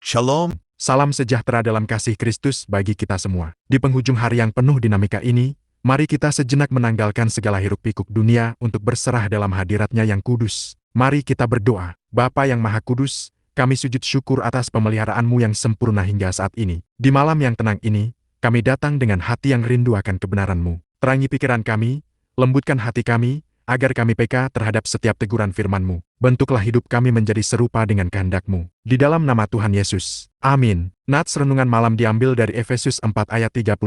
Shalom. Salam sejahtera dalam kasih Kristus bagi kita semua. Di penghujung hari yang penuh dinamika ini, mari kita sejenak menanggalkan segala hiruk-pikuk dunia untuk berserah dalam hadirat-Nya yang kudus. Mari kita berdoa. Bapa yang Maha Kudus, kami sujud syukur atas pemeliharaan-Mu yang sempurna hingga saat ini. Di malam yang tenang ini, kami datang dengan hati yang rindu akan kebenaran-Mu. Terangi pikiran kami, lembutkan hati kami, agar kami peka terhadap setiap teguran firman-Mu. Bentuklah hidup kami menjadi serupa dengan kehendak-Mu. Di dalam nama Tuhan Yesus. Amin. Nats renungan malam diambil dari Efesus 4 ayat 31.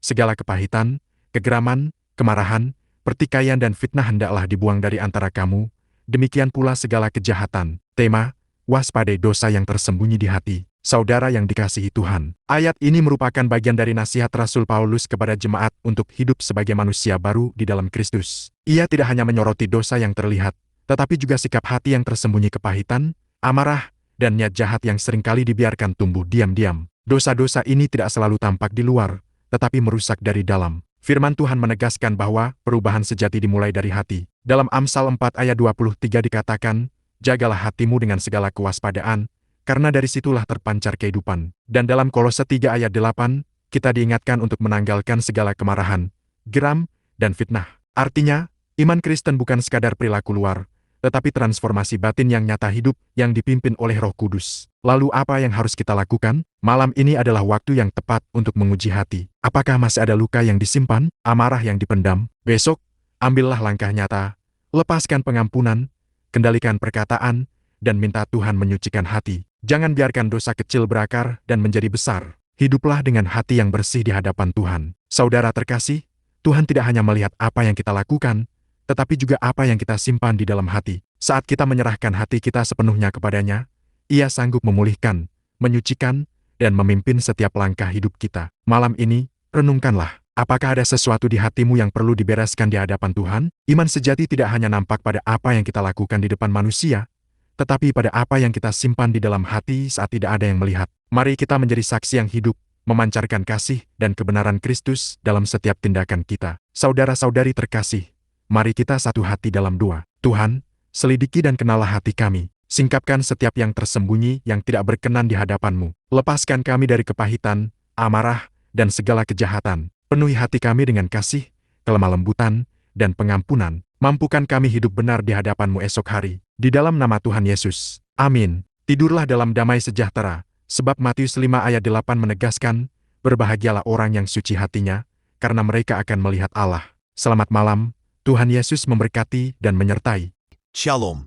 Segala kepahitan, kegeraman, kemarahan, pertikaian dan fitnah hendaklah dibuang dari antara kamu. Demikian pula segala kejahatan. Tema, waspadai dosa yang tersembunyi di hati. Saudara yang dikasihi Tuhan, ayat ini merupakan bagian dari nasihat Rasul Paulus kepada jemaat untuk hidup sebagai manusia baru di dalam Kristus. Ia tidak hanya menyoroti dosa yang terlihat, tetapi juga sikap hati yang tersembunyi kepahitan, amarah, dan niat jahat yang seringkali dibiarkan tumbuh diam-diam. Dosa-dosa ini tidak selalu tampak di luar, tetapi merusak dari dalam. Firman Tuhan menegaskan bahwa perubahan sejati dimulai dari hati. Dalam Amsal 4 ayat 23 dikatakan, jagalah hatimu dengan segala kewaspadaan, karena dari situlah terpancar kehidupan. Dan dalam Kolose 3 ayat 8, kita diingatkan untuk menanggalkan segala kemarahan, geram, dan fitnah. Artinya, iman Kristen bukan sekadar perilaku luar, tetapi transformasi batin yang nyata hidup yang dipimpin oleh Roh Kudus. Lalu apa yang harus kita lakukan? Malam ini adalah waktu yang tepat untuk menguji hati. Apakah masih ada luka yang disimpan, amarah yang dipendam? Besok, ambillah langkah nyata, lepaskan pengampunan, kendalikan perkataan, dan minta Tuhan menyucikan hati. Jangan biarkan dosa kecil berakar dan menjadi besar. Hiduplah dengan hati yang bersih di hadapan Tuhan. Saudara terkasih, Tuhan tidak hanya melihat apa yang kita lakukan, tetapi juga apa yang kita simpan di dalam hati. Saat kita menyerahkan hati kita sepenuhnya kepadanya, Ia sanggup memulihkan, menyucikan, dan memimpin setiap langkah hidup kita. Malam ini, renungkanlah. Apakah ada sesuatu di hatimu yang perlu dibereskan di hadapan Tuhan? Iman sejati tidak hanya nampak pada apa yang kita lakukan di depan manusia, tetapi pada apa yang kita simpan di dalam hati saat tidak ada yang melihat. Mari kita menjadi saksi yang hidup, memancarkan kasih dan kebenaran Kristus dalam setiap tindakan kita. Saudara-saudari terkasih, mari kita satu hati dalam doa. Tuhan, selidiki dan kenallah hati kami. Singkapkan setiap yang tersembunyi yang tidak berkenan di hadapan-Mu. Lepaskan kami dari kepahitan, amarah, dan segala kejahatan. Penuhi hati kami dengan kasih, kelemah lembutan, dan pengampunan. Mampukan kami hidup benar di hadapan-Mu esok hari. Di dalam nama Tuhan Yesus. Amin. Tidurlah dalam damai sejahtera, sebab Matius 5 ayat 8 menegaskan, berbahagialah orang yang suci hatinya, karena mereka akan melihat Allah. Selamat malam, Tuhan Yesus memberkati dan menyertai. Shalom.